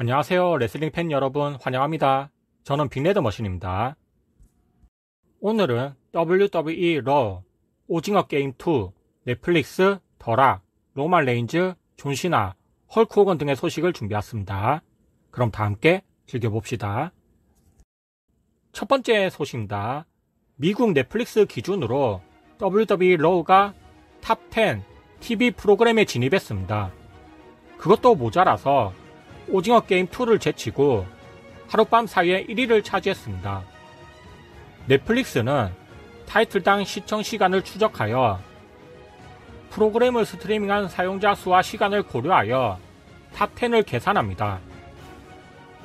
안녕하세요. 레슬링 팬 여러분 환영합니다. 저는 빅레드머신입니다. 오늘은 WWE 러, 오징어 게임 2, 넷플릭스, 더락, 로만 레인즈, 존시나, 헐크 호건 등의 소식을 준비했습니다. 그럼 다 함께 즐겨봅시다. 첫 번째 소식입니다. 미국 넷플릭스 기준으로 WWE 러가 탑 10 TV 프로그램에 진입했습니다. 그것도 모자라서 오징어 게임 2를 제치고 하룻밤 사이에 1위를 차지했습니다. 넷플릭스는 타이틀당 시청 시간을 추적하여 프로그램을 스트리밍한 사용자 수와 시간을 고려하여 탑 10을 계산합니다.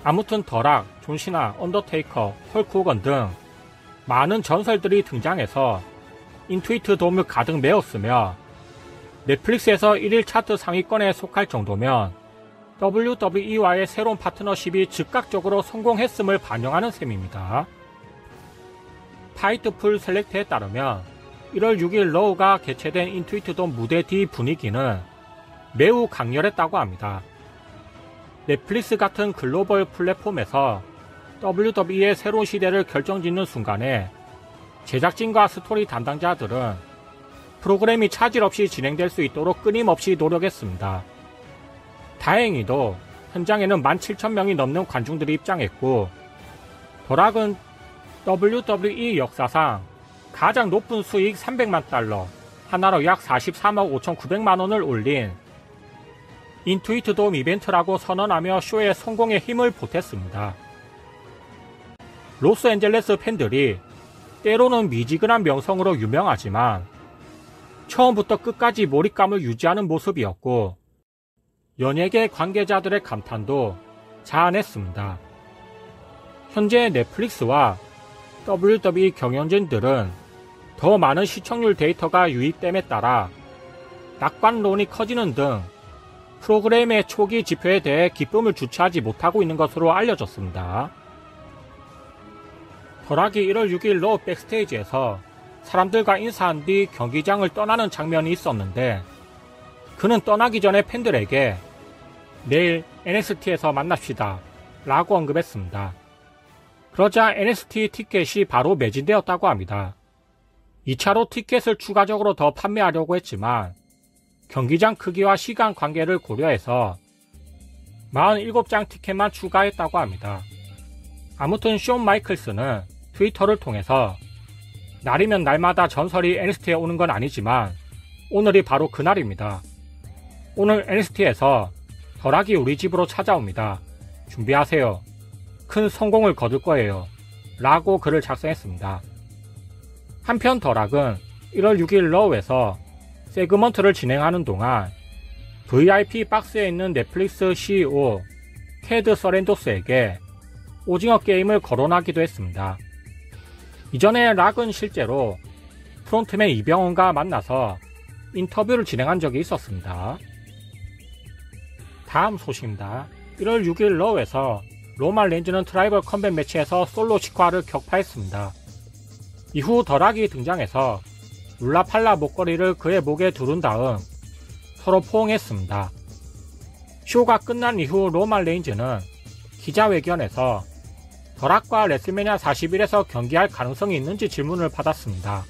아무튼 더락, 존시나, 언더테이커, 헐크 호건 등 많은 전설들이 등장해서 인투이트 돔을 가득 메웠으며 넷플릭스에서 1일 차트 상위권에 속할 정도면 WWE와의 새로운 파트너십이 즉각적으로 성공했음을 반영하는 셈입니다. 파이트풀 셀렉트에 따르면 1월 6일 러우가 개최된 인투이트돔 무대 뒤 분위기는 매우 강렬했다고 합니다. 넷플릭스 같은 글로벌 플랫폼에서 WWE의 새로운 시대를 결정짓는 순간에 제작진과 스토리 담당자들은 프로그램이 차질 없이 진행될 수 있도록 끊임없이 노력했습니다. 다행히도 현장에는 17,000명이 넘는 관중들이 입장했고 더락은 WWE 역사상 가장 높은 수익 300만 달러, 하나로 약 43억 5,900만원을 올린 인투이트 돔 이벤트라고 선언하며 쇼의 성공에 힘을 보탰습니다. 로스앤젤레스 팬들이 때로는 미지근한 명성으로 유명하지만 처음부터 끝까지 몰입감을 유지하는 모습이었고 연예계 관계자들의 감탄도 자아냈습니다. 현재 넷플릭스와 WWE 경영진들은 더 많은 시청률 데이터가 유입됨에 따라 낙관론이 커지는 등 프로그램의 초기 지표에 대해 기쁨을 주체하지 못하고 있는 것으로 알려졌습니다. 더락이 1월 6일 러 백스테이지에서 사람들과 인사한 뒤 경기장을 떠나는 장면이 있었는데 그는 떠나기 전에 팬들에게 내일 NXT에서 만납시다 라고 언급했습니다. 그러자 NXT 티켓이 바로 매진되었다고 합니다. 2차로 티켓을 추가적으로 더 판매하려고 했지만 경기장 크기와 시간 관계를 고려해서 47장 티켓만 추가했다고 합니다. 아무튼 숀 마이클스는 트위터를 통해서 날이면 날마다 전설이 NXT에 오는 건 아니지만 오늘이 바로 그날입니다. 오늘 NXT에서 더락이 우리 집으로 찾아옵니다. 준비하세요. 큰 성공을 거둘 거예요. 라고 글을 작성했습니다. 한편 더락은 1월 6일 러우에서 세그먼트를 진행하는 동안 VIP 박스에 있는 넷플릭스 CEO 테드 서렌도스에게 오징어 게임을 거론하기도 했습니다. 이전에 락은 실제로 프론트맨 이병헌과 만나서 인터뷰를 진행한 적이 있었습니다. 다음 소식입니다. 1월 6일 러우에서 로만 레인즈는 트라이벌 컴뱃 매치에서 솔로 직화를 격파했습니다. 이후 더락이 등장해서 룰라팔라 목걸이를 그의 목에 두른 다음 서로 포옹했습니다. 쇼가 끝난 이후 로만 레인즈는 기자회견에서 더락과 레슬매니아 41에서 경기할 가능성이 있는지 질문을 받았습니다.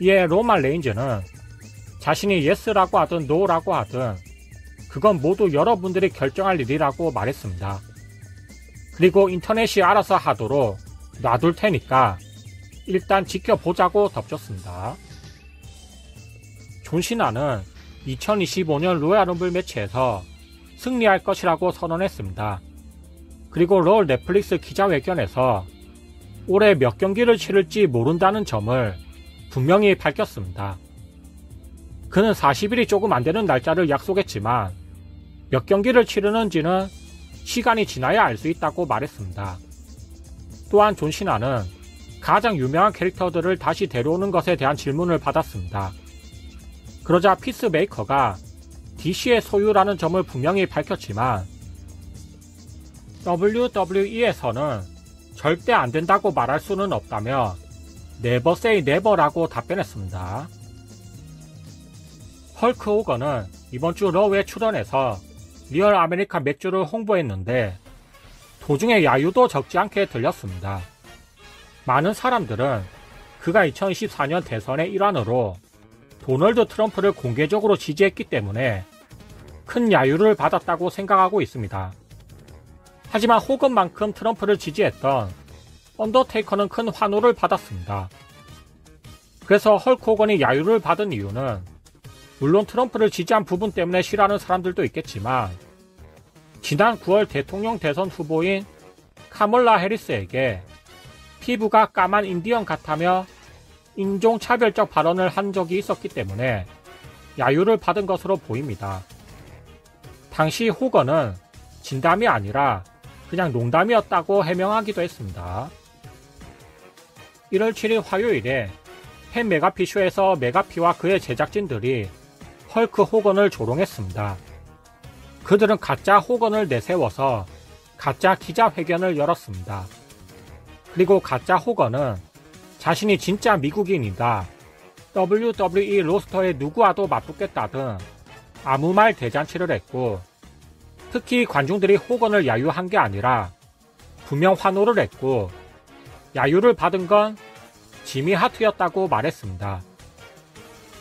이에 로만 레인즈는 자신이 예스라고 하든 노라고 하든 그건 모두 여러분들이 결정할 일이라고 말했습니다. 그리고 인터넷이 알아서 하도록 놔둘 테니까 일단 지켜보자고 덧붙였습니다. 존시나는 2025년 로얄 럼블 매치에서 승리할 것이라고 선언했습니다. 그리고 러 넷플릭스 기자회견에서 올해 몇 경기를 치를지 모른다는 점을 분명히 밝혔습니다. 그는 40일이 조금 안되는 날짜를 약속했지만 몇 경기를 치르는지는 시간이 지나야 알 수 있다고 말했습니다. 또한 존시나는 가장 유명한 캐릭터들을 다시 데려오는 것에 대한 질문을 받았습니다. 그러자 피스메이커가 DC의 소유라는 점을 분명히 밝혔지만 WWE에서는 절대 안된다고 말할 수는 없다며 Never say never라고 답변했습니다. 헐크 호건은 이번 주 러우에 출연해서 리얼 아메리칸 맥주를 홍보했는데 도중에 야유도 적지 않게 들렸습니다. 많은 사람들은 그가 2024년 대선의 일환으로 도널드 트럼프를 공개적으로 지지했기 때문에 큰 야유를 받았다고 생각하고 있습니다. 하지만 호건만큼 트럼프를 지지했던 언더테이커는 큰 환호를 받았습니다. 그래서 헐크 호건이 야유를 받은 이유는 물론 트럼프를 지지한 부분 때문에 싫어하는 사람들도 있겠지만 지난 9월 대통령 대선 후보인 카멀라 해리스에게 피부가 까만 인디언 같다며 인종차별적 발언을 한 적이 있었기 때문에 야유를 받은 것으로 보입니다. 당시 호건은 진담이 아니라 그냥 농담이었다고 해명하기도 했습니다. 1월 7일 화요일에 팬 메가피쇼에서 메가피와 그의 제작진들이 헐크 호건을 조롱했습니다. 그들은 가짜 호건을 내세워서 가짜 기자회견을 열었습니다. 그리고 가짜 호건은 자신이 진짜 미국인이다, WWE 로스터의 누구와도 맞붙겠다 등 아무 말 대잔치를 했고, 특히 관중들이 호건을 야유한 게 아니라 분명 환호를 했고 야유를 받은 건 지미 하트였다고 말했습니다.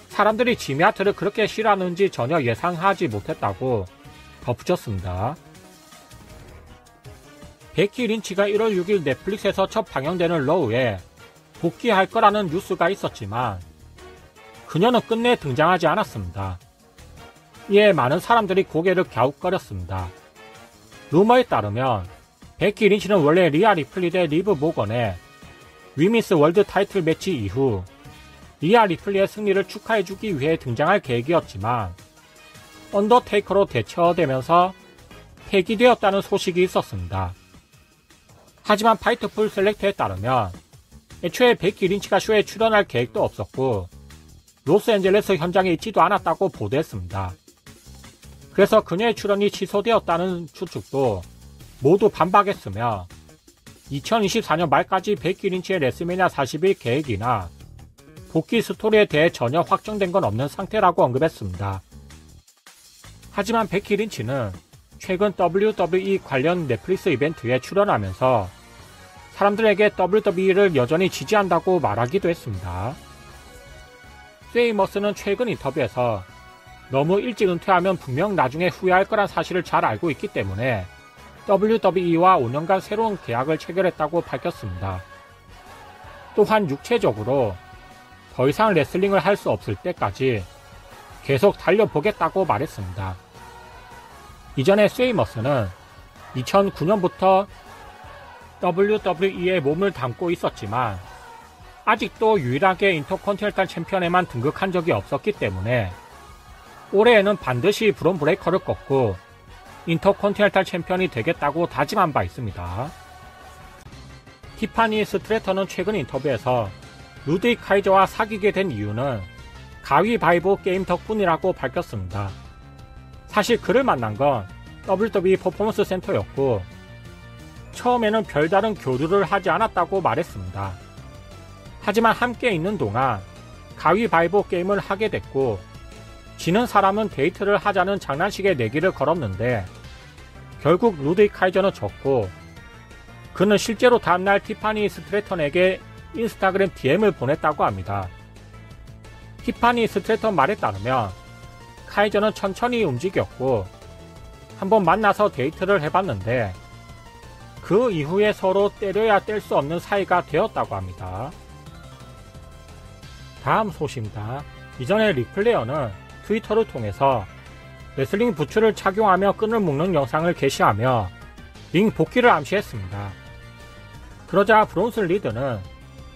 사람들이 지미 하트를 그렇게 싫어하는지 전혀 예상하지 못했다고 덧붙였습니다. 베키 린치가 1월 6일 넷플릭스에서 첫 방영되는 러우에 복귀할 거라는 뉴스가 있었지만 그녀는 끝내 등장하지 않았습니다. 이에 많은 사람들이 고개를 갸웃거렸습니다. 루머에 따르면 베키 린치는 원래 리아 리플리 대 리브 모건의 위미스 월드 타이틀 매치 이후 리아 리플리의 승리를 축하해주기 위해 등장할 계획이었지만 언더테이커로 대처되면서 폐기되었다는 소식이 있었습니다. 하지만 파이트풀 셀렉트에 따르면 애초에 베키 린치가 쇼에 출연할 계획도 없었고 로스앤젤레스 현장에 있지도 않았다고 보도했습니다. 그래서 그녀의 출연이 취소되었다는 추측도 모두 반박했으며 2024년 말까지 베키 린치의 레슬매니아 41 계획이나 복귀 스토리에 대해 전혀 확정된 건 없는 상태라고 언급했습니다. 하지만 베키 린치는 최근 WWE 관련 넷플릭스 이벤트에 출연하면서 사람들에게 WWE를 여전히 지지한다고 말하기도 했습니다. 세이머스는 최근 인터뷰에서 너무 일찍 은퇴하면 분명 나중에 후회할 거란 사실을 잘 알고 있기 때문에 WWE와 5년간 새로운 계약을 체결했다고 밝혔습니다. 또한 육체적으로 더 이상 레슬링을 할 수 없을 때까지 계속 달려보겠다고 말했습니다. 이전에 세이머스는 2009년부터 WWE에 몸을 담고 있었지만 아직도 유일하게 인터컨티넨탈 챔피언에만 등극한 적이 없었기 때문에 올해에는 반드시 브론 브레이커를 꺾고 인터컨티넨탈 챔피언이 되겠다고 다짐한 바 있습니다. 티파니 스트래터는 최근 인터뷰에서 루드윅 카이저와 사귀게 된 이유는 가위바위보 게임 덕분이라고 밝혔습니다. 사실 그를 만난 건 WWE 퍼포먼스 센터였고 처음에는 별다른 교류를 하지 않았다고 말했습니다. 하지만 함께 있는 동안 가위바위보 게임을 하게 됐고 지는 사람은 데이트를 하자는 장난식의 내기를 걸었는데 결국 루드윅 카이저는 졌고 그는 실제로 다음날 티파니 스트래턴에게 인스타그램 DM을 보냈다고 합니다. 티파니 스트래턴 말에 따르면 카이저는 천천히 움직였고 한번 만나서 데이트를 해봤는데 그 이후에 서로 때려야 뗄 수 없는 사이가 되었다고 합니다. 다음 소식입니다. 이전에 릭플레어는 트위터를 통해서 레슬링 부츠를 착용하며 끈을 묶는 영상을 게시하며 링 복귀를 암시했습니다. 그러자 브론슨 리드는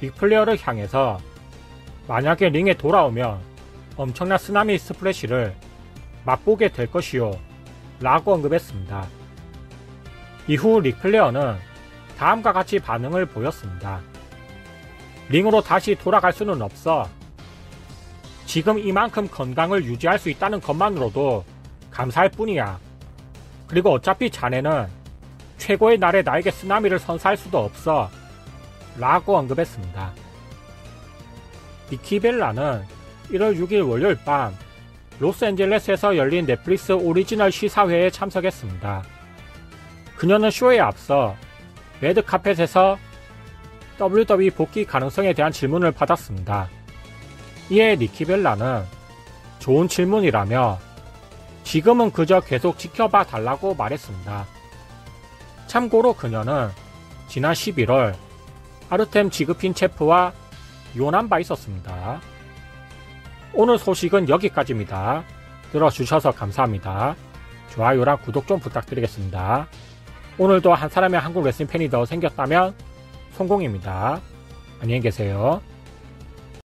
릭플레어를 향해서 만약에 링에 돌아오면 엄청난 쓰나미 스플래시를 맛보게 될 것이요 라고 언급했습니다. 이후 릭플레어는 다음과 같이 반응을 보였습니다. 링으로 다시 돌아갈 수는 없어. 지금 이만큼 건강을 유지할 수 있다는 것만으로도 감사할 뿐이야. 그리고 어차피 자네는 최고의 날에 나에게 쓰나미를 선사할 수도 없어 라고 언급했습니다. 니키 벨라는 1월 6일 월요일 밤 로스앤젤레스에서 열린 넷플릭스 오리지널 시사회에 참석했습니다. 그녀는 쇼에 앞서 레드카펫에서 WWE 복귀 가능성에 대한 질문을 받았습니다. 이에 니키 벨라는 좋은 질문이라며 지금은 그저 계속 지켜봐 달라고 말했습니다. 참고로 그녀는 지난 11월 아르템 지그핀 체프와 이혼한 바 있었습니다. 오늘 소식은 여기까지입니다. 들어주셔서 감사합니다. 좋아요랑 구독 좀 부탁드리겠습니다. 오늘도 한 사람의 한국 레슬링 팬이 더 생겼다면 성공입니다. 안녕히 계세요.